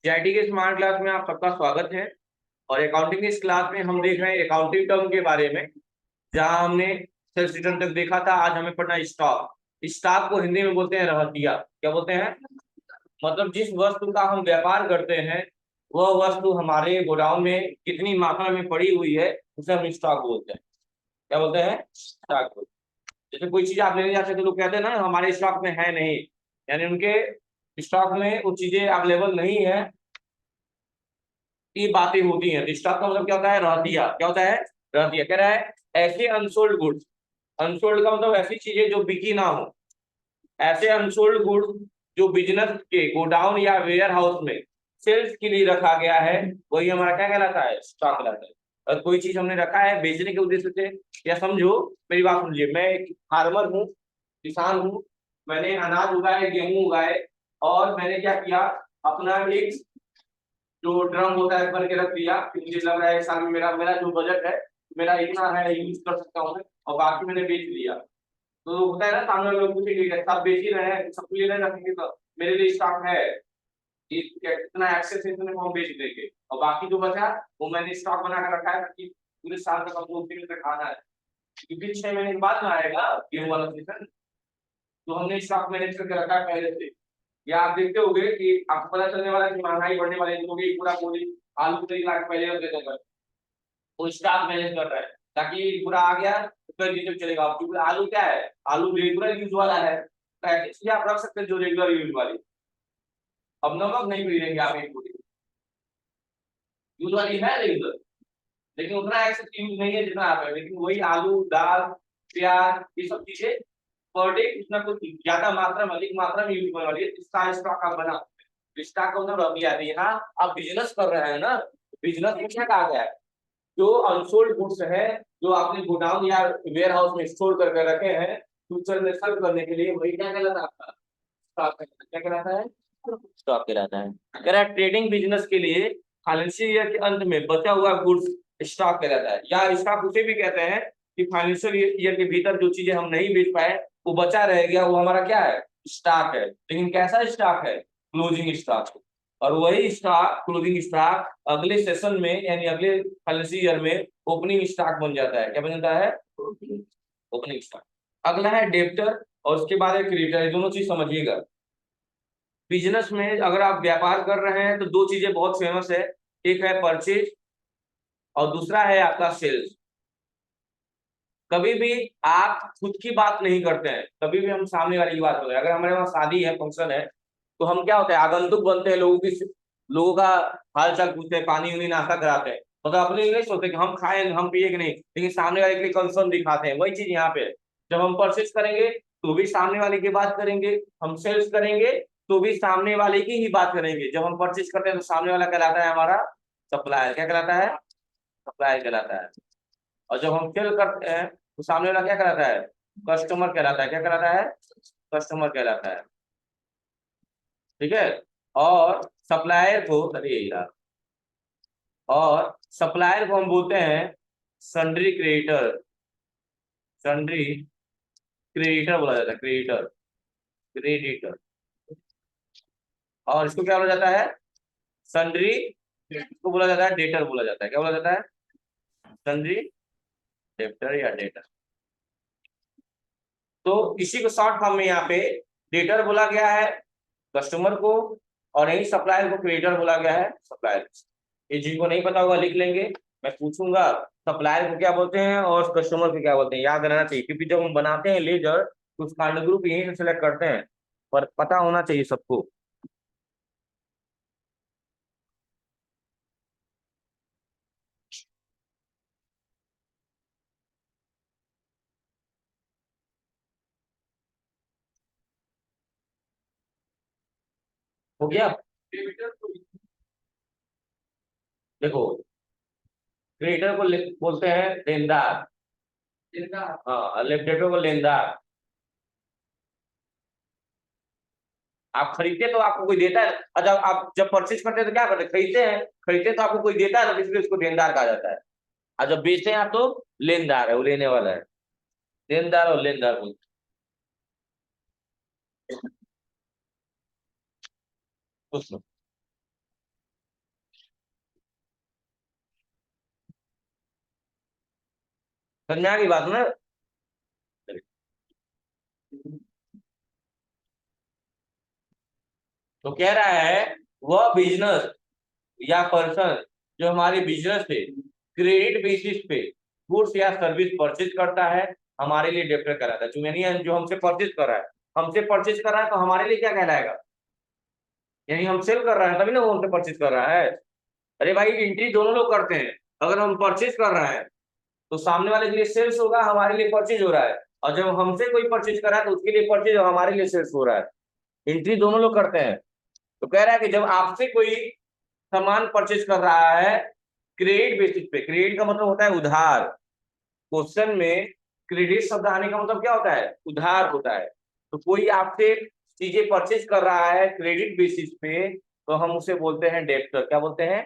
GIT के smart class में आप सबका स्वागत है। और अकाउंटिंग की इस क्लास में हम देख रहे हैं अकाउंटिंग टर्म के बारे में। जहां हमने सेल्स रिटर्न तक देखा था, आज हमें पढ़ना स्टॉक। स्टॉक को हिंदी में बोलते हैं रहतिया। क्या बोलते हैं? मतलब जिस वस्तु का हम व्यापार करते हैं वह वस्तु हमारे गोडाउन में कितनी मात्रा में पड़ी हुई है उसे हम स्टॉक बोलते हैं। क्या बोलते हैं? स्टॉक। जैसे कोई चीज आप लेने जाते हैं तो लोग कहते हैं ना हमारे स्टॉक में है नहीं, यानी उनके स्टॉक में वो चीजें अवेलेबल नहीं है। ये बातें होती हैं। तो स्टॉक का मतलब क्या होता है? रहतिया। क्या होता है? रहतिया। कह रहा है ऐसे अनसोल्ड गुड्स। अनसोल्ड का मतलब ऐसी चीजें जो बिकी ना हो। ऐसे अनसोल्ड गुड्स जो बिजनेस के गोडाउन या वेयर हाउस में सेल्स के लिए रखा गया है, वही हमारा क्या कहलाता है? स्टॉक कहलाता है। और कोई चीज हमने रखा है बेचने के उद्देश्य से, या समझो, मेरी बात समझिए, मैं एक फार्मर हूँ, किसान हूँ। मैंने अनाज उगाए, गेहूं उगाए, और मैंने क्या किया, अपना एक जो ड्रम होता है भर के रख दिया कि मुझे लग रहा है इस साल में मेरा मेरा जो बजट है, मेरा इतना है, यूज कर सकता हूँ मैं, और बाकी मैंने बेच दिया। तो होता है ना, सामने वाले लोग पूछेंगे सब बेच ही रहे हैं, सब ले रहे रखेंगे, तो मेरे लिए स्टॉक है, इतना एक्सेस है, इतने को हम बेच देंगे, और बाकी जो बचा वो मैंने स्टॉक बना कर रखा है ताकि पूरे साल तक हमको उसी में खाना है, क्योंकि 6 महीने के बाद में आएगा गेहूं वाला सीजन। तो हमने स्टॉक मैनेज करके रखा है पहले से। या आप देखते होंगे कि आपको पता चलने वाला है कि महंगाई बढ़ने वाली है, लोग एक पूरा बोरी आलू 3 लाख पहले रख देते हैं, वो स्टॉक मैनेज कर रहा है ताकि पूरा आ गया तो फिर ये चलेगा, क्योंकि आलू क्या है, आलू रेगुलर यूज वाला है, तो ऐसी चीजें आप रख सकते हैं जो रेगुलर यूज वाली। अब नमक नहीं खरीदेंगे आप एक पूरी, यूज वाली है रेगुलर, लेकिन उतना एक्सेस यूज नहीं है जितना आप है, लेकिन वही आलू, दाल, प्याज, ये सब चीजें पर डे कुछ ना कुछ ज्यादा मात्रा में, अधिक मात्रा में यूज होने वाली है, इसका स्टॉक आप बना। स्टॉक का मतलब अभी आती है। हाँ, आप बिजनेस कर रहे हैं ना, बिजनेस में क्या कहा गया है? जो अनसोल्ड गुड्स है, जो आपने गोडाउन या वेयर हाउस में स्टोर करके रखे हैं, फ्यूचर में सर्व करने के लिए, वही क्या कहलाता है? आपका स्टॉक। क्या कहलाता है? स्टॉक कहलाता है। कह रहा है ट्रेडिंग बिजनेस के लिए फाइनेंशियल ईयर के अंत में बचा हुआ गुड्स स्टॉक कहलाता है, या स्टॉक उसे भी कहते हैं कि फाइनेंशियल ईयर के भीतर जो चीजें हम नहीं बेच पाए, वो बचा रह गया, वो हमारा क्या है? स्टॉक है। लेकिन कैसा स्टॉक है? Closing stock. और वही स्टॉक, क्लोजिंग स्टॉक, अगले सेशन में यानी अगले फाइनेंशियल ईयर में ओपनिंग स्टॉक बन जाता है। क्या बन जाता है? Opening stock. अगला है डेब्टर, और उसके बाद है क्रेडिटर। ये दोनों चीज समझिएगा। बिजनेस में अगर आप व्यापार कर रहे हैं तो दो चीजें बहुत फेमस है, एक है परचेज और दूसरा है आपका सेल्स। कभी भी आप खुद की बात नहीं करते हैं, कभी भी हम सामने वाले की बात करते हैं। अगर हमारे वहाँ शादी है, फंक्शन है, तो हम क्या होता है, आगंतुक बनते हैं, लोगों का हाल चाल पूछते हैं, पानी उनी नाश्ता कराते हैं, मतलब अपने लिए नहीं सोचते कि हम खाएं हम पिए कि नहीं, लेकिन सामने वाले के लिए कंसर्न दिखाते हैं। वही चीज यहाँ पे है। जब हम परचेज करेंगे तो भी सामने वाले की बात करेंगे, हम सेल्स करेंगे तो भी सामने वाले की ही बात करेंगे। जब हम परचेज करते हैं तो सामने वाला कहलाता है हमारा सप्लायर। क्या कहलाता है? सप्लायर कहलाता है। और जब हम सेल करते हैं तो सामने वाला क्या कहलाता है? कस्टमर कहलाता है। क्या कहलाता है? कस्टमर कहलाता है। ठीक है। और सप्लायर को, अरे यार, और सप्लायर को हम बोलते हैं सन्ड्री क्रेडिटर। सन्ड्री क्रेडिटर बोला जाता है, क्रेडिटर, क्रेडिटर। और इसको क्या बोला जाता है? सन्ड्री को बोला जाता है डेटर बोला जाता है। क्या बोला जाता है? सन्ड्री डेटर या डेटर। तो इसी को शॉर्ट फॉर्म में यहाँ पे डेटर बोला गया है कस्टमर को, और यही सप्लायर को क्रेडिटर बोला गया है, सप्लायर। ये जिनको नहीं पता होगा लिख लेंगे, मैं पूछूंगा सप्लायर को क्या बोलते हैं और कस्टमर को क्या बोलते हैं, याद रहना चाहिए, क्योंकि जब हम बनाते हैं लेजर तो उसका अंडर ग्रुप यहीं से सेलेक्ट करते हैं, पर पता होना चाहिए सबको। हो गया? देखो, क्रेडिटर को बोलते हैं लेनदार। लेनदार, हाँ, डेबिटर को लेनदार। आप खरीदते तो आपको कोई देता है, अच्छा आप जब परचेज करते हैं तो क्या करते हैं? खरीदते हैं, खरीदते तो आपको कोई देता है, तो इसलिए उसको देनदार कहा जाता है। और जब बेचते हैं आप तो लेनदार है, वो लेने वाला है। देनदार और लेनदार बोलते हैं। समझ में आ गई बात ना। तो कह रहा है वह बिजनेस या पर्सन जो हमारे बिजनेस पे क्रेडिट बेसिस पे गुड्स या सर्विस परचेज करता है, हमारे लिए डेब्टर कहलाता है। यानी जो हमसे परचेज कर रहा है, हमसे परचेज कर रहा है तो हमारे लिए क्या कहलाएगा, यानी हम सेल कर रहे हैं तभी ना वो हमसे परचेज कर रहा है। अरे भाई एंट्री दोनों लोग करते हैं, अगर हम परचेज कर रहे हैं तो सामने वाले के लिए सेल्स होगा, हमारे लिए परचेज हो रहा है, और जब हमसे कोई परचेज कर रहा है तो उसके लिए परचेज और हमारे लिए सेल्स हो रहा है। एंट्री दोनों लोग करते हैं। तो कह रहा है कि जब आपसे कोई सामान परचेज कर रहा है क्रेडिट बेसिस पे, क्रेडिट का मतलब होता है उधार, क्वेश्चन में क्रेडिट शब्द आने का मतलब क्या होता है, उधार होता है। तो कोई आपसे चीजें परचेज कर रहा है क्रेडिट बेसिस पे तो हम उसे बोलते हैं डेब्टर। क्या बोलते हैं,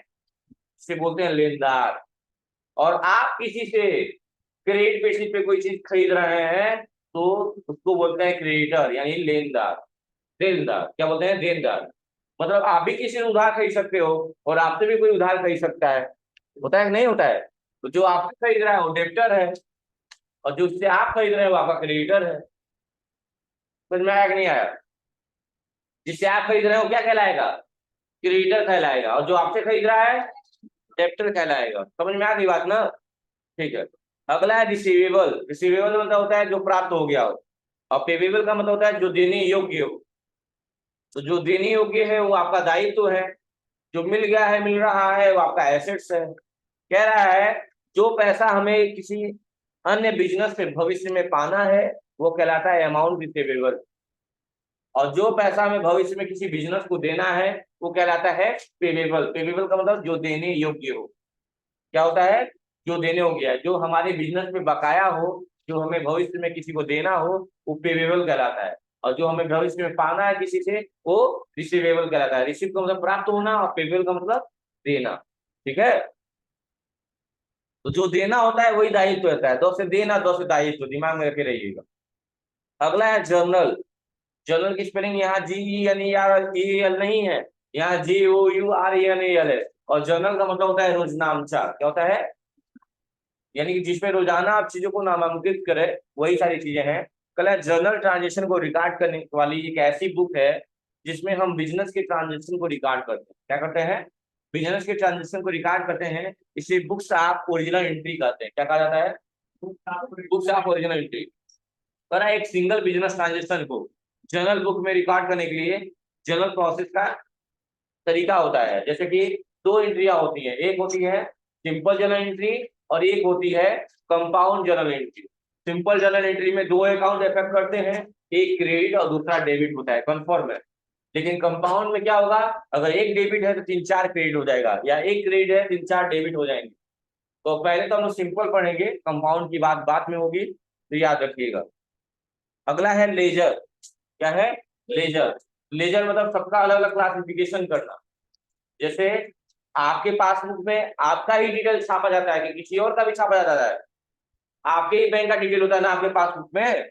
इसे बोलते हैं लेनदार। और आप किसी से क्रेडिट बेसिस पे कोई चीज खरीद रहे हैं तो उसको बोलते हैं क्रेडिटर यानी लेनदार। देनदार क्या बोलते हैं, देनदार। मतलब आप भी किसी से उधार खरीद सकते हो और आपसे भी कोई उधार खरीद सकता है, होता है कि नहीं होता है। तो जो आपसे खरीद रहा है वो डेब्टर है, और जो उससे आप खरीद रहे हो वो आपका क्रेडिटर है। समझ में आया कि नहीं आया। जिससे आप खरीद रहे हो क्या कहलाएगा, क्रेडिटर कहलाएगा, और जो आपसे खरीद रहा है डेब्टर कहलाएगा। समझ में आ गई बात ना। ठीक है। अगला है रिसीवेबल। रिसीवेबल मतलब होता है जो प्राप्त हो गया हो, और पेबेबल का मतलब होता है जो देने योग्य हो। तो जो देने योग्य है वो आपका दायित्व है, जो मिल गया है मिल रहा है वो आपका एसेट्स है। कह रहा है जो पैसा हमें किसी अन्य बिजनेस से भविष्य में पाना है वो कहलाता है अमाउंट रिसीवेबल, और जो पैसा हमें भविष्य में किसी बिजनेस को देना है वो कहलाता है पेबेबल। पेबेबल का मतलब जो देने योग्य हो। क्या होता है, जो देने हो गया, जो हमारे बिजनेस में बकाया हो, जो हमें भविष्य में किसी को देना हो वो पेबेबल कहलाता है, और जो हमें भविष्य में पाना है किसी से वो रिसीवेबल कहलाता है। रिसीव का मतलब प्राप्त होना और पेबेबल का मतलब देना। ठीक है। तो जो देना होता है वही दायित्व होता है, दो से देना दो से दायित्व, दिमाग में रखे रहिएगा। अगला है जर्नल। जर्नल की स्पेलिंग यहाँ G E N E R E L नहीं है, यहाँ G O U R N A L एल है। और जर्नल का मतलब होता है रोजनामचा। क्या होता है, यानी कि जिसमें रोजाना आप चीजों को नामांकित करें, वही सारी चीजें हैं। कल है जर्नल ट्रांजेक्शन को रिकॉर्ड करने वाली एक ऐसी बुक है जिसमें हम बिजनेस के ट्रांजेक्शन को रिकॉर्ड करते हैं। क्या करते हैं, बिजनेस के ट्रांजेक्शन को रिकॉर्ड करते हैं। इसे बुक्स ऑफ ओरिजिनल एंट्री कहते हैं। क्या कहा जाता है, बुक्स ऑफ ओरिजिनल एंट्री। पर एक सिंगल बिजनेस ट्रांजेक्शन को जर्नल बुक में रिकॉर्ड करने के लिए जर्नल प्रोसेस का तरीका होता है। जैसे कि दो एंट्रियां होती हैं, एक होती है सिंपल जर्नल एंट्री और एक होती है compound journal entry. Simple journal entry में दो अकाउंट इफेक्ट करते हैं, एक क्रेडिट और दूसरा डेबिट होता है, कंफर्म है। लेकिन कंपाउंड में क्या होगा, अगर एक डेबिट है तो तीन चार क्रेडिट हो जाएगा, या एक क्रेडिट है तीन चार डेबिट हो जाएंगे। तो पहले तो हम लोग सिंपल पढ़ेंगे, कंपाउंड की बात बाद में होगी, तो याद रखिएगा। अगला है लेजर। क्या है, लेजर। लेजर मतलब सबका अलग अलग क्लासिफिकेशन करना। जैसे आपके पासबुक में आपका ही डिटेल छापा जाता है कि किसी और का भी छापा जाता है, आपके ही बैंक का डिटेल होता है ना आपके पासबुक में।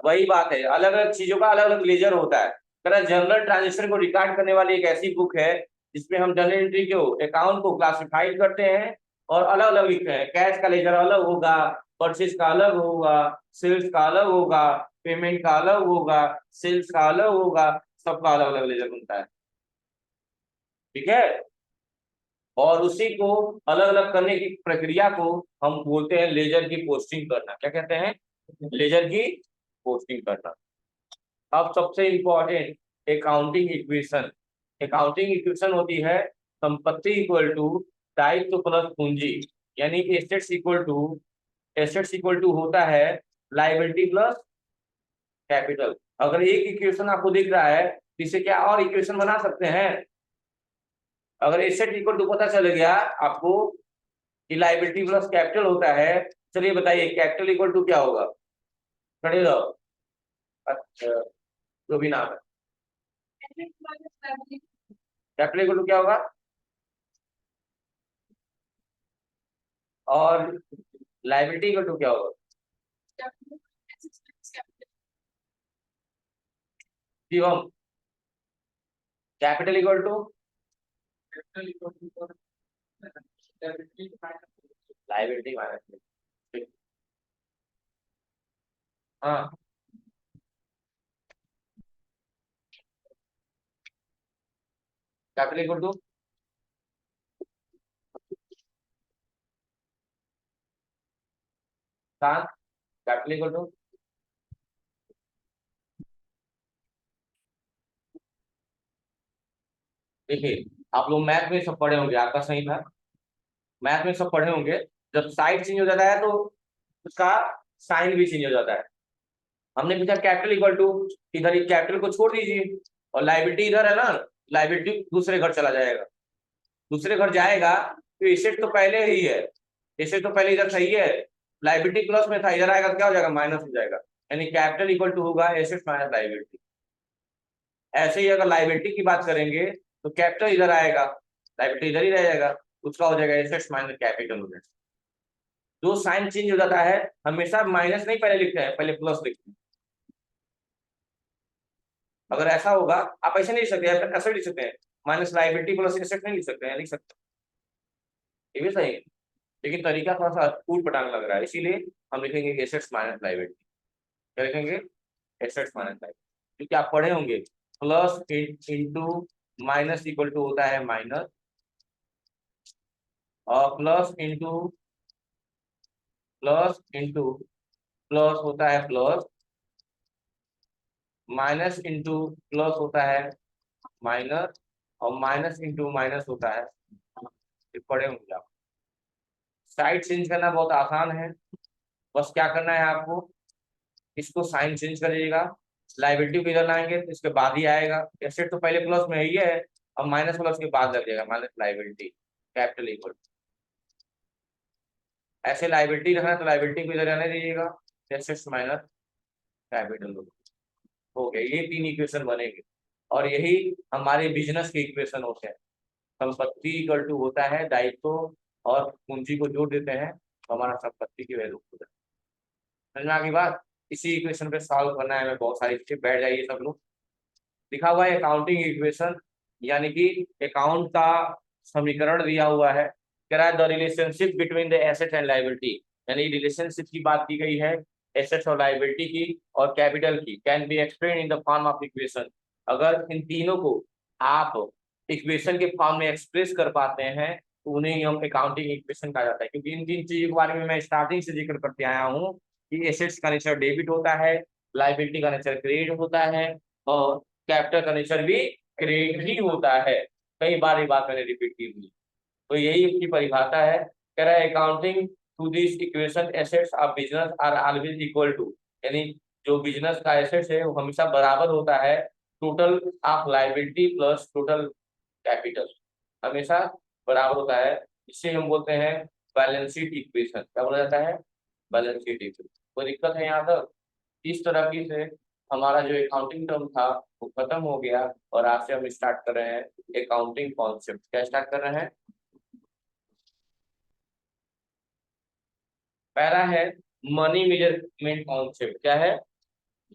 वही बात है, अलग अलग चीजों का अलग अलग लेजर होता है। तरह जनरल ट्रांजेक्शन को रिकॉर्ड करने वाली एक ऐसी बुक है जिसमें हम जनरल एंट्री को अकाउंट को क्लासिफाइड करते हैं और अलग अलग लिखते हैं। कैश का लेजर अलग होगा, परचेज का अलग होगा, सेल्स का अलग होगा, पेमेंट का अलग होगा, सेल्स का अलग होगा, सबका अलग अलग लेजर बनता है। ठीक है। और उसी को अलग अलग करने की प्रक्रिया को हम बोलते हैं लेजर की पोस्टिंग करना। क्या कहते हैं, लेजर की पोस्टिंग करना। अब सबसे important accounting equation. Accounting equation होती है संपत्ति इक्वल टू दायित्व प्लस पूंजी, यानी एसेट्स इक्वल टू होता है लायबिलिटी प्लस कैपिटल। अगर एक इक्वेशन आपको दिख रहा है तो इसे क्या और इक्वेशन बना सकते हैं। अगर एसेट इक्वल टू पता चल गया आपको कि लायबिलिटी प्लस कैपिटल होता है, चलिए बताइए कैपिटल इक्वल टू क्या होगा, खड़े रहो। अच्छा, जो भी नाम है, कैपिटल इक्वल टू क्या होगा, और लायबिलिटी इक्वल टू क्या होगा, Shivam. Capital equal to liability minus, हाँ, capital equal to, capital equal to, देखिए आप लोग मैथ में सब पढ़े होंगे, आपका सही था, मैथ में सब पढ़े होंगे। जब साइड चेंज हो जाता है तो उसका साइन भी चेंज हो जाता है। हमने पूछा कैपिटल इक्वल टू, इधर ही कैपिटल को छोड़ दीजिए, और लाइबिलिटी इधर है ना, लाइबिलिटी दूसरे घर चला जाएगा। दूसरे घर जाएगा तो एसेट तो पहले ही है, एसेट तो पहले इधर सही है, लाइबिलिटी प्लस में था, इधर आएगा तो क्या हो जाएगा, माइनस हो जाएगा। यानी कैपिटल इक्वल टू होगा एसेट माइनस लाइबिलिटी। ऐसे ही अगर लाइबिलिटी की बात करेंगे तो कैपिटल इधर आएगा, लाइबिलिटी इधर ही रह जाएगा, उसका हो जाएगा एसेट्स माइनस कैपिटल हो जाएगा। जो साइन चेंज हो जाता है, हमेशा माइनस नहीं पहले लिखते हैं, पहले प्लस लिखते हैं। अगर ऐसा होगा, आप ऐसे नहीं लिख सकते, ऐसे लिख सकते हैं, माइनस लाइबिलिटी प्लस एसेट नहीं लिख सकते हैं, लिख सकते हैं, ये भी सही है। लेकिन तरीका थोड़ा सा ऊट पटांग लग रहा है, इसीलिए हम लिखेंगे एसेट्स माइनस लाइबिलिटी। क्या लिखेंगे, एसेट्स माइनस लाइबिलिटी, क्योंकि आप पढ़े होंगे plus into minus equal to होता है माइनस, और प्लस इंटू प्लस होता है प्लस, माइनस इंटू प्लस होता है माइनस, और माइनस इंटू माइनस होता है, ये पढ़े होंगे आप। साइड चेंज करना बहुत आसान है, बस क्या करना है आपको, इसको साइन चेंज करिएगा, लाइबिलिटी को इधर लाएंगे तो इसके बाद ही आएगा, एसेट तो पहले प्लस में ही है, और माइनस प्लस के बाद लग जाएगा माइनस लाइबिलिटी कैपिटल इक्वल। ऐसे लाइबिलिटी रखना है तो लाइबिलिटी को इधर आने दीजिएगा, एसेट्स माइनस कैपिटल हो गया। ये तीन इक्वेशन बनेंगे, और यही हमारे बिजनेस के इक्वेशन होते हैं। संपत्ति इक्वल टू होता है दायित्व, और पूंजी को जोड़ देते हैं तो हमारा संपत्ति की वैल्यू हो जाती है। समझ में आ गई बात। इसी इक्वेशन पे सॉल्व करना है, हमें बहुत सारी चीजें, बैठ जाइए सब लोग। लिखा हुआ है अकाउंटिंग इक्वेशन, यानी कि अकाउंट का समीकरण दिया हुआ है। कह रहा है the relationship between the asset and liability, यानी रिलेशनशिप की बात की गई है एसेट्स और लाइबिलिटी की और कैपिटल की, can be explain in the form of equation. अगर इन तीनों को आप इक्वेशन के फॉर्म में एक्सप्रेस कर पाते हैं तो उन्हें हम अकाउंटिंग इक्वेशन कहा जाता है। क्योंकि इन तीन चीजों के बारे में मैं स्टार्टिंग से जिक्र करते आया हूँ कि एसेट्स का नेचर डेबिट होता है, लाइबिलिटी का नेचर क्रेडिट होता है, और कैपिटल का नेचर भी क्रेडिट ही होता है। कई बार ये बात मैंने रिपीट की हुई। तो यही इसकी परिभाषा है। कह रहा है accounting to this equation assets of business are always equal to, यानी जो बिजनेस का एसेट्स है वो हमेशा बराबर होता है total of liability plus total capital, हमेशा बराबर होता है। इससे हम बोलते हैं बैलेंस शीट इक्वेशन। क्या बोला जाता है, बैलेंस शीट इक्वेशन। कोई दिक्कत है यहाँ तक। इस तरह की से हमारा जो अकाउंटिंग टर्म था वो खत्म हो गया, और आज से हम स्टार्ट कर रहे हैं अकाउंटिंग कॉन्सेप्ट। क्या स्टार्ट कर रहे हैं, पहला है मनी मेजरमेंट कॉन्सेप्ट। क्या है,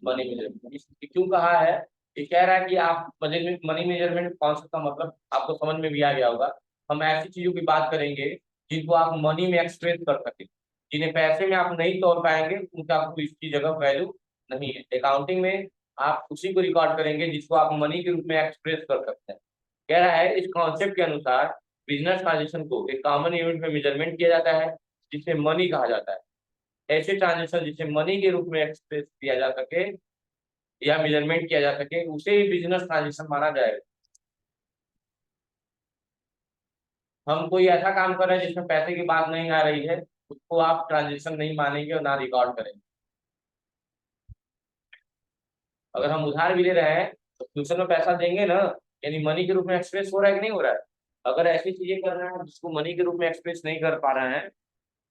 मनी मेजरमेंट। क्यों कहा है, ये कह रहा है कि आप मनी मेजरमेंट कॉन्सेप्ट का मतलब आपको समझ में भी आ गया होगा। हम ऐसी चीजों की बात करेंगे जिनको आप मनी में एक्सप्रेस कर सके, जिन्हें पैसे में आप नहीं तोड़ पाएंगे, उनका आपको इसकी जगह वैल्यू नहीं है। अकाउंटिंग में आप उसी को रिकॉर्ड करेंगे जिसको आप मनी के रूप में एक्सप्रेस कर सकते हैं। कह रहा है इस कॉन्सेप्ट के अनुसार बिजनेस ट्रांजेक्शन को एक कॉमन यूनिट में मेजरमेंट किया जाता है जिसे मनी कहा जाता है। ऐसे ट्रांजेक्शन जिसे मनी के रूप में एक्सप्रेस किया जा सके या मेजरमेंट किया जा सके उसे ही बिजनेस ट्रांजेक्शन माना जाएगा। हम कोई ऐसा काम कर रहे हैं जिसमें पैसे की बात नहीं आ रही है, उसको आप ट्रांजेक्शन नहीं मानेंगे और ना रिकॉर्ड करेंगे। अगर हम उधार भी ले रहे हैं तो फ्यूचर में पैसा देंगे ना, यानी मनी के रूप में एक्सप्रेस हो रहा है कि नहीं हो रहा है। अगर ऐसी चीजें कर रहे हैं जिसको मनी के रूप में एक्सप्रेस नहीं कर पा रहे हैं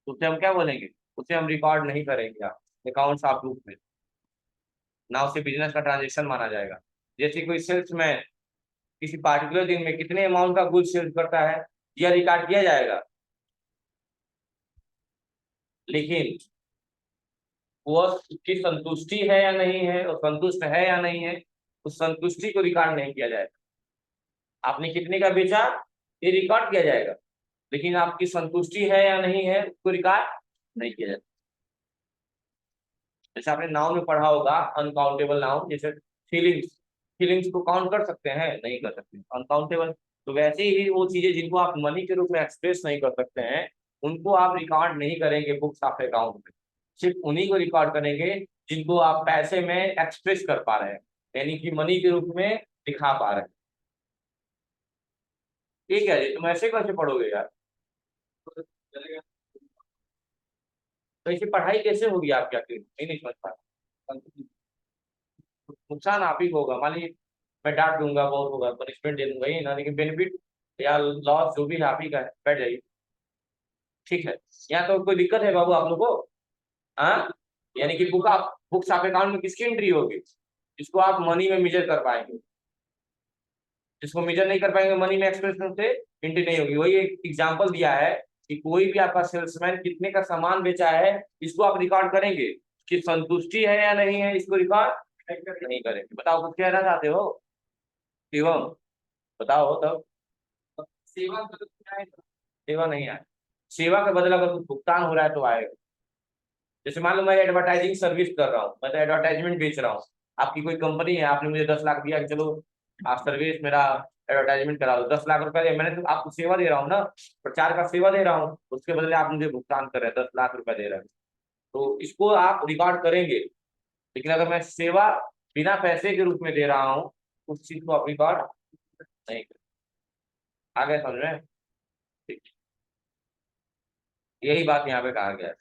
तो उसे हम क्या बोलेंगे, उसे हम रिकॉर्ड नहीं करेंगे अकाउंट्स ऑफ बुक में, ना उसे बिजनेस का ट्रांजेक्शन माना जाएगा। जैसे कोई सेल्समैन किसी पार्टिकुलर दिन में कितने अमाउंट का गुड सेल्स करता है, यह रिकॉर्ड किया जाएगा। लेकिन वो उसकी संतुष्टि है या नहीं है, और संतुष्ट है या नहीं है, उस संतुष्टि को रिकॉर्ड नहीं किया जाएगा। आपने कितने का बेचा, ये रिकॉर्ड किया जाएगा, लेकिन आपकी संतुष्टि है या नहीं है उसको रिकॉर्ड नहीं किया जाएगा। जैसे आपने नाउन में पढ़ा होगा अनकाउंटेबल नाउन, जैसे फीलिंग्स, फीलिंग्स को काउंट कर सकते हैं? नहीं कर सकते, अनकाउंटेबल। तो वैसे ही वो चीजें जिनको आप मनी के रूप में एक्सप्रेस नहीं कर सकते हैं, उनको आप रिकॉर्ड नहीं करेंगे बुक्स ऑफ अकाउंट में। सिर्फ उन्हीं को रिकॉर्ड करेंगे जिनको आप पैसे में एक्सप्रेस कर पा रहे हैं, यानी कि मनी के रूप में दिखा पा रहे हैं। ठीक है जी, तुम ऐसे कैसे पढ़ोगे यार? तो ऐसी पढ़ाई कैसे होगी आपकी आखिर? नहीं समझ पा रहा। नुकसान आप ही को होगा, मान लीजिए मैं डांट दूंगा, बहुत होगा, पनिशमेंट दे दूंगा, ये ना, लेकिन बेनिफिट या लॉस जो भी है आप ही का है, बैठ जाइए। ठीक है, यहाँ तो कोई दिक्कत है बाबू आप लोग को? हाँ, यानी कि बुक्स ऑफ अकाउंट में किसकी एंट्री होगी? जिसको आप मनी में मेजर कर पाएंगे। जिसको मेजर नहीं कर पाएंगे मनी में एक्सप्रेस से, एंट्री नहीं होगी। वही एक एग्जांपल दिया है कि कोई भी आपका सेल्समैन कितने का सामान बेचा है, इसको आप रिकॉर्ड करेंगे कि संतुष्टि है या नहीं है, इसको रिकॉर्ड नहीं करेंगे। बताओ कुछ कहना चाहते हो शिवम? बताओ तब। सेवा मतलब क्या है? सेवा नहीं आए, सेवा का बदला अगर कुछ भुगतान हो रहा है तो आएगा। जैसे मान लो मैं एडवर्टाइजिंग सर्विस कर रहा हूँ, मैं तो एडवर्टाइजमेंट बेच रहा हूँ। आपकी कोई कंपनी है, आपने मुझे 10 लाख दिया कि चलो आप सर्विस मेरा एडवर्टाइजमेंट करा दो, 10 लाख रुपया दिया, मैंने तो आपको सेवा दे रहा हूँ ना, प्रचार का सेवा दे रहा हूँ, उसके बदले आप मुझे भुगतान कर रहे हैं, 10 लाख रुपया दे रहे हैं। तो इसको आप रिकॉर्ड करेंगे। लेकिन अगर मैं सेवा बिना पैसे के रूप में दे रहा हूँ, उस चीज को आप रिकॉर्ड नहीं करें। आगे समझ में? ठीक। यही बात यहाँ पे कहा गया है।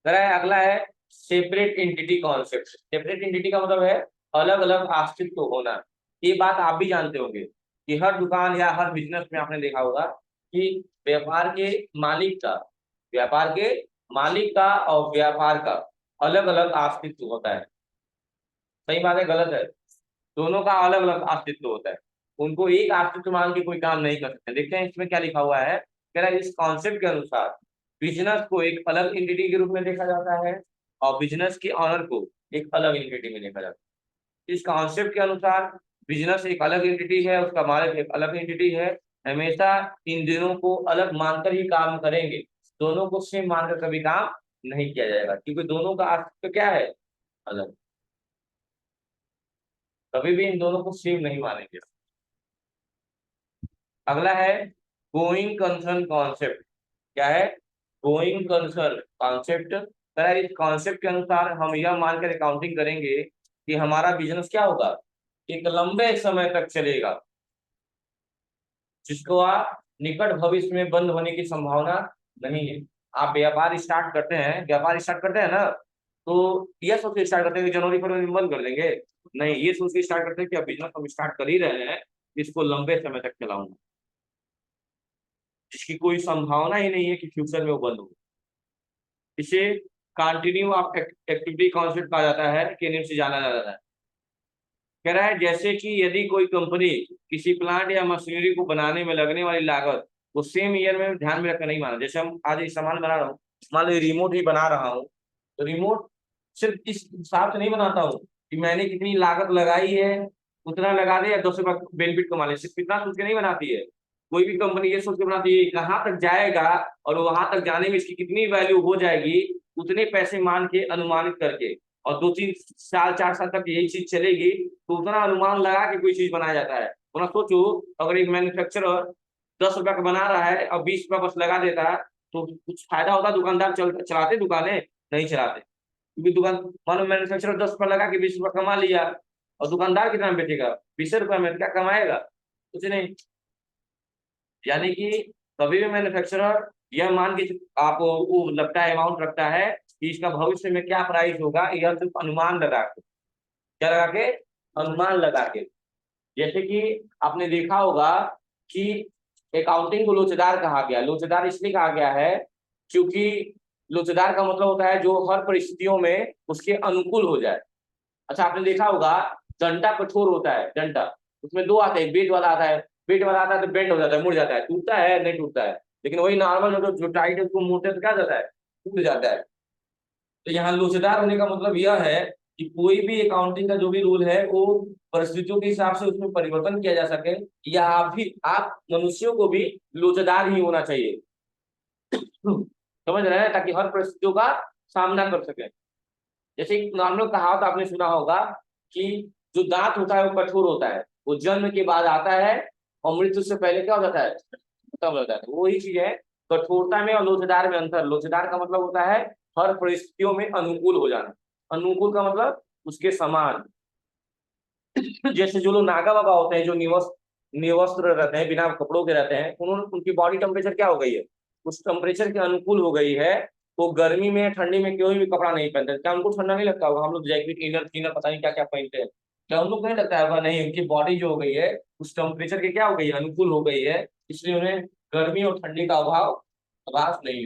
जरा अगला है separate entity concept. Separate entity का मतलब है अलग अलग अस्तित्व होना। ये बात आप भी जानते होंगे कि हर दुकान या हर बिजनेस में आपने देखा होगा कि व्यापार के मालिक का, व्यापार के मालिक का और व्यापार का अलग अलग अस्तित्व होता है। सही बात है गलत है? दोनों का अलग अलग अस्तित्व होता है। उनको एक अस्तित्व मान के कोई काम नहीं कर सकते। देखते हैं इसमें क्या लिखा हुआ है। कह रहा है इस कॉन्सेप्ट के अनुसार बिजनेस को एक अलग एंटिटी के रूप में देखा जाता है और बिजनेस के ऑनर को एक अलग एंटिटी में देखा जाता है। इस कॉन्सेप्ट के अनुसार बिजनेस एक अलग एंटिटी है, उसका मालिक एक अलग एंटिटी है। हमेशा इन दोनों को अलग मानकर ही काम करेंगे। दोनों को सेम मानकर कभी काम नहीं किया जाएगा, क्योंकि दोनों का अस्तित्व क्या है? अलग। कभी भी इन दोनों को सेम नहीं मानेंगे। अगला है गोइंग कंसर्न कॉन्सेप्ट। क्या है? Going concern concept. इस कॉन्सेप्ट के अनुसार हम यह मानकर अकाउंटिंग करेंगे कि हमारा बिजनेस क्या होगा, एक लंबे समय तक चलेगा, जिसको आप निकट भविष्य में बंद होने की संभावना नहीं है। आप व्यापार स्टार्ट करते हैं, व्यापार स्टार्ट करते हैं ना, तो यह सोच के स्टार्ट करते हैं कि जनवरी फरवरी में बंद कर देंगे। नहीं, ये सोच के स्टार्ट करते हैं कि अब बिजनेस हम स्टार्ट कर ही रहे हैं, इसको लंबे समय तक चलाऊंगा, जिसकी कोई संभावना ही नहीं है कि फ्यूचर में वो बंद हो। इसे कंटिन्यू ऑफ एक्टिविटी कॉन्सेप्ट कहा जाता है, के नाम से जाना जाता है। कह रहा है जैसे कि यदि कोई कंपनी किसी प्लांट या मशीनरी को बनाने में लगने वाली लागत वो सेम ईयर में ध्यान में रखकर नहीं माना। जैसे हम आज एक सामान बना रहा हूँ, मान लो रिमोट ही बना रहा हूँ, तो रिमोट सिर्फ इस हिसाब से नहीं बनाता हूँ कि मैंने कितनी लागत लगाई है, उतना लगा दे या 2 रुपया बेनिफिट कमा ले, सिर्फ इतना सोच के नहीं बनाती है। कोई भी कंपनी ये सोच के बनाती है कहाँ तक जाएगा और वहां तक जाने में इसकी कितनी वैल्यू हो जाएगी, उतने पैसे मान के अनुमानित करके, और 2-3 साल 4 साल तक यही चीज चलेगी, तो उतना अनुमान लगा के कोई चीज बनाया जाता है। वरना सोचो, अगर एक मैन्युफैक्चरर 10 रुपया का बना रहा है और 20 रुपया बस लगा देता है, तो कुछ फायदा होता? दुकानदार चलाते दुकानें? नहीं चलाते, क्योंकि दुकान, मान लो मैन्युफैक्चरर 10 रुपया लगा के 20 रुपया कमा लिया, और दुकानदार कितना में बेचेगा? 20 रुपया में, क्या कमाएगा? कुछ नहीं। यानी कि कभी भी मैन्युफैक्चरर यह मान के आपको वो लगता है, अमाउंट रखता है कि इसका भविष्य में क्या प्राइस होगा, यह सिर्फ अनुमान लगा के, क्या लगा के? अनुमान लगा के। जैसे कि आपने देखा होगा कि अकाउंटिंग को लोचदार कहा गया। लोचदार इसलिए कहा गया है क्योंकि लोचदार का मतलब होता है जो हर परिस्थितियों में उसके अनुकूल हो जाए। अच्छा, आपने देखा होगा डंडा कठोर होता है, डंडा, उसमें दो आते हैं, बेट वाला आता है, बेट वाला आता है तो बेंड हो जाता है, मुड़ जाता है, टूटता है? नहीं टूटता है। लेकिन वही नॉर्मल जो टाइट है उसको मोड़ते तो क्या जाता है? टूट जाता है। तो यहाँ लोचदार होने का मतलब यह है कि कोई भी अकाउंटिंग का जो भी रूल है वो परिस्थितियों के हिसाब से उसमें परिवर्तन किया जा सके, या आप मनुष्यों को भी लोचदार ही होना चाहिए। समझ रहे हैं? ताकि हर परिस्थितियों का सामना कर सके। जैसे नॉर्मल कहावत आपने सुना होगा कि जो दांत होता है वो कठोर होता है, वो जन्म के बाद आता है और मृत्यु से पहले क्या हो जाता है, खत्म हो जाता है। वही चीज है, कठोरता में और लोचदार में अंतर। लोचदार का मतलब होता है हर परिस्थितियों में अनुकूल हो जाना, अनुकूल का मतलब उसके समान। जैसे जो लोग नागा बाबा होते हैं, जो निवस्त्र रहते हैं, बिना कपड़ों के रहते हैं, उन्होंने उनकी बॉडी टेम्परेचर क्या हो गई है, उस टेम्परेचर के अनुकूल हो गई है। वो गर्मी में ठंडी में कोई भी कपड़ा नहीं पहनते। क्या उनको ठंडा नहीं लगता होगा? हम लोग जैकेट इनर थिनर पता नहीं क्या क्या पहनते हैं, क्या उन लोग नहीं लगता है? नहीं, उनकी बॉडी जो हो गई है उस टेम्परेचर के क्या हो गई है, अनुकूल हो गई है, इसलिए उन्हें गर्मी और ठंडी का अभाव आभास नहीं।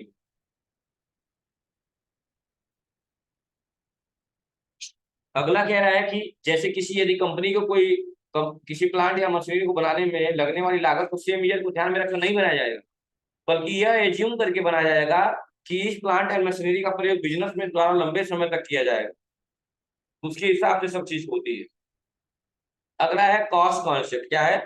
अगला कह रहा है कि जैसे किसी यदि कंपनी को कोई किसी प्लांट या मशीनरी को बनाने में लगने वाली लागत को सेम ईयर को ध्यान में रखकर नहीं बनाया जाएगा, बल्कि यह एज्यूम करके बनाया जाएगा कि इस प्लांट एंड मशीनरी का प्रयोग बिजनेस में द्वारा लंबे समय तक किया जाएगा, उसके हिसाब से सब चीज होती है। अगला है कॉस्ट कॉन्सेप्ट। क्या है?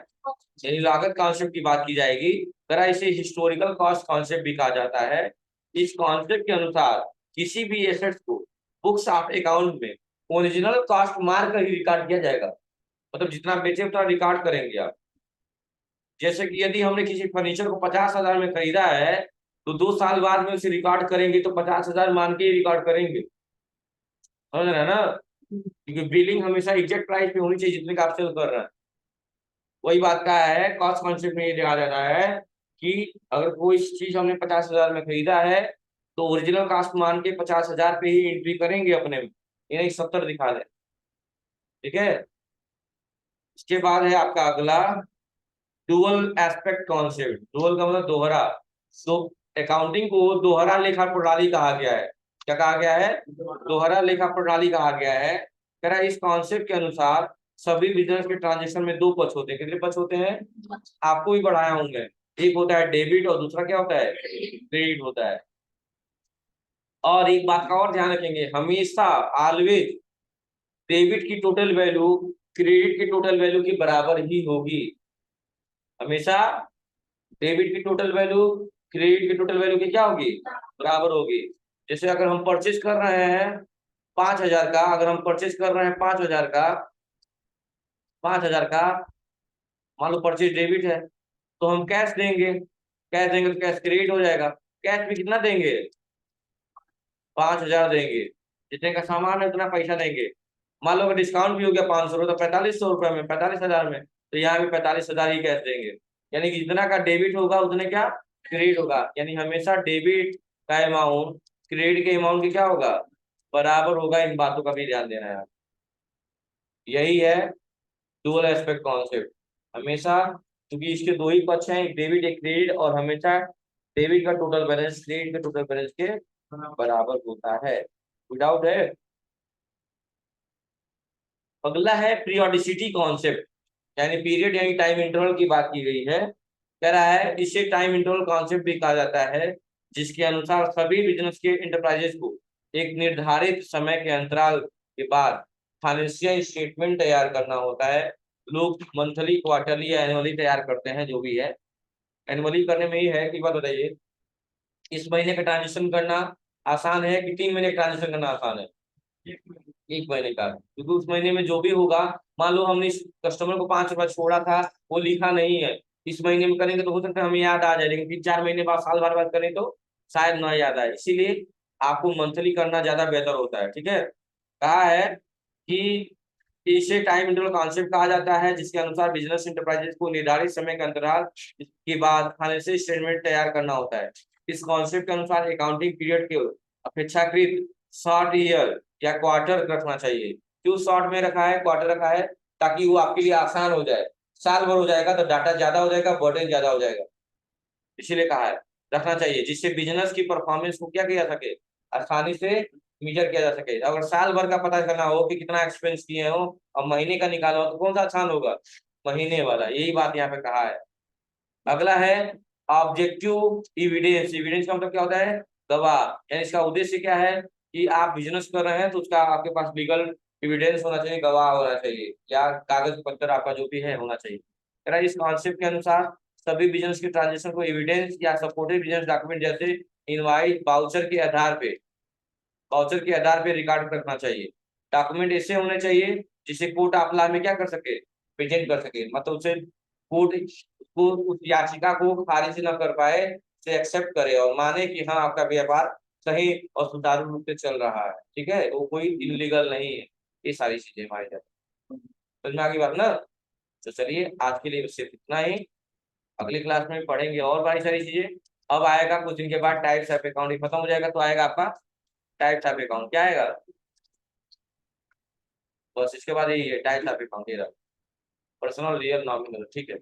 यानी लागत कॉन्सेप्ट की बात की जाएगी। तरह इसे हिस्टोरिकल कॉस्ट कॉन्सेप्ट भी कहा जाता है। इस कॉन्सेप्ट के अनुसार किसी भी एसेट्स को बुक्स ऑफ अकाउंट में ओरिजिनल कॉस्ट मार कर ही रिकॉर्ड किया जाएगा। मतलब जितना बेचे उतना रिकॉर्ड करेंगे आप। जैसे कि यदि हमने किसी फर्नीचर को 50,000 में खरीदा है, तो 2 साल बाद में उसे रिकॉर्ड करेंगे तो 50,000 मान के ही रिकॉर्ड करेंगे। समझ रहे हैं ना? क्योंकि बिलिंग हमेशा एग्जैक्ट प्राइस पे होनी चाहिए जितने का आप सेल कर रहे हैं। वही बात का है, कॉस्ट कॉन्सेप्ट में ये देखा जाता है कि अगर कोई चीज हमने 50,000 में खरीदा है, तो ओरिजिनल कॉस्ट मान के 50,000 पे ही एंट्री करेंगे अपने में, ये नहीं 70 दिखा दे। ठीक है। इसके बाद है आपका अगला डुअल एस्पेक्ट कॉन्सेप्ट। डुअल का मतलब दोहरा। तो अकाउंटिंग को दोहरा लेखा प्रणाली कहा गया है। क्या कहा गया है? दोहरा लेखा प्रणाली कहा गया है। कह रहा है इस कॉन्सेप्ट के अनुसार सभी बिजनेस के ट्रांजेक्शन में दो पक्ष होते हैं। कितने पक्ष होते हैं? आपको भी बढ़ाया होंगे। एक होता है डेबिट और दूसरा क्या होता है? क्रेडिट होता है। और एक बात का और ध्यान रखेंगे, हमेशा ऑलवेज डेबिट की टोटल वैल्यू क्रेडिट की टोटल वैल्यू के बराबर ही होगी। हमेशा डेबिट की टोटल वैल्यू क्रेडिट की टोटल वैल्यू की क्या होगी? बराबर होगी। जैसे अगर हम परचेज कर रहे हैं 5,000 का, अगर हम परचेज कर रहे हैं 5,000 का, 5,000 का मान लो परचेज डेबिट है, तो हम कैश देंगे। कैश देंगे तो कैश क्रेडिट हो जाएगा। कैश में कितना देंगे? 5,000 देंगे। जितने का सामान है उतना पैसा देंगे। मान लो अगर डिस्काउंट भी हो गया 500 तो 4,500 रुपए में, 45,000 में, तो यहाँ भी 45,000 ही कैश देंगे। यानी कि जितना का डेबिट होगा उतने क्या क्रेडिट होगा। यानी हमेशा डेबिट का अमाउंट क्रेडिट के अमाउंट की क्या होगा? बराबर होगा। इन बातों का भी ध्यान देना है। यही है डुअल एस्पेक्ट कॉन्सेप्ट। हमेशा, क्योंकि इसके दो ही पक्ष हैं, एक डेबिट एक क्रेडिट, और हमेशा डेबिट का टोटल बैलेंस क्रेडिट के टोटल बैलेंस के बराबर होता है। विदाउट है। अगला है पीरियोडिसिटी कॉन्सेप्ट, यानी पीरियड यानी टाइम इंटरवल की बात की गई है। कह रहा है इसे टाइम इंटरवल कॉन्सेप्ट भी कहा जाता है, जिसके अनुसार सभी बिजनेस के इंटरप्राइजेस को एक निर्धारित समय के अंतराल के बाद फाइनेंशियल स्टेटमेंट तैयार करना होता है। लोग मंथली क्वार्टरली या एनुअली तैयार करते हैं, जो भी है। एनुअली करने में ही है कि बात बताइए, इस महीने का ट्रांजेक्शन करना आसान है कि 3 महीने का ट्रांजेक्शन करना आसान है? 1 महीने का, क्योंकि उस महीने में जो भी होगा, मान लो हमने इस कस्टमर को 5 रुपया छोड़ा था, वो लिखा नहीं है, इस महीने में करेंगे तो हो सकता है हमें याद आ जाए, लेकिन 3-4 महीने बाद साल भर बाद करें तो शायद ना याद आए। इसीलिए आपको मंथली करना ज्यादा बेहतर होता है। ठीक है। कहा है कि इसे टाइम इंटरवल कॉन्सेप्ट कहा जाता है, जिसके अनुसार बिजनेस इंटरप्राइजेस को निर्धारित समय के अंतराल के बाद फाइनेंशियल स्टेटमेंट तैयार करना होता है। इस कॉन्सेप्ट के अनुसार अकाउंटिंग पीरियड के अपेक्षाकृत शॉर्ट ईयर या क्वार्टर रखना चाहिए। क्यों शॉर्ट में रखा है, क्वार्टर रखा है? ताकि वो आपके लिए आसान हो जाए। साल भर हो जाएगा तो डाटा ज्यादा हो जाएगा, बर्डन ज्यादा हो जाएगा, इसीलिए कहा है रखना चाहिए, जिससे बिजनेस की परफॉर्मेंस को क्या किया जा सके, आसानी से मीजर किया जा सके। अगर साल भर का पता करना हो कि कितना एक्सपेंस किए हो और महीने का निकाला हो, तो कौन सा आसान होगा? महीने वाला। यही बात यहाँ पे कहा है। अगला है ऑब्जेक्टिव इविडेंस। इविडेंस का मतलब क्या होता है? गवाह। यानी इसका उद्देश्य क्या है कि आप बिजनेस कर रहे हैं तो उसका आपके पास लीगल एविडेंस होना चाहिए, गवाह होना चाहिए, या कागज पत्र आपका जो भी है होना चाहिए। कह रहा है इस कॉन्सेप्ट के अनुसार सभी बिजनेस के ट्रांजेक्शन को एविडेंस या सपोर्टेड बिजनेस डॉक्यूमेंट जैसे इनवाइस वाउचर के आधार पे वाउचर के आधार पे रिकॉर्ड रखना चाहिए। डॉक्यूमेंट ऐसे होने चाहिए जिसे कोर्ट ऑफ लॉ में क्या कर सके, प्रेजेंट कर सके, मतलब उसे कोर्ट को उस याचिका को खारिज न कर पाए, से एक्सेप्ट करे और माने कि हाँ आपका व्यापार सही और सुचारू रूप से चल रहा है, ठीक है, वो कोई इलीगल नहीं है। ये सारी चीजें हमारी समझ में आ गई बात ना। तो चलिए आज के लिए सिर्फ इतना ही, अगली क्लास में पढ़ेंगे और बड़ी सारी चीजें। अब आएगा कुछ दिन के बाद टाइप्स ऑफ अकाउंटिंग खत्म हो जाएगा, तो आएगा आपका टाइप्स ऑफ अकाउंट। क्या आएगा, बस इसके बाद यही है टाइप्स ऑफ अकाउंट, ये रहा पर्सनल, रियल, नॉमिनल, ठीक है।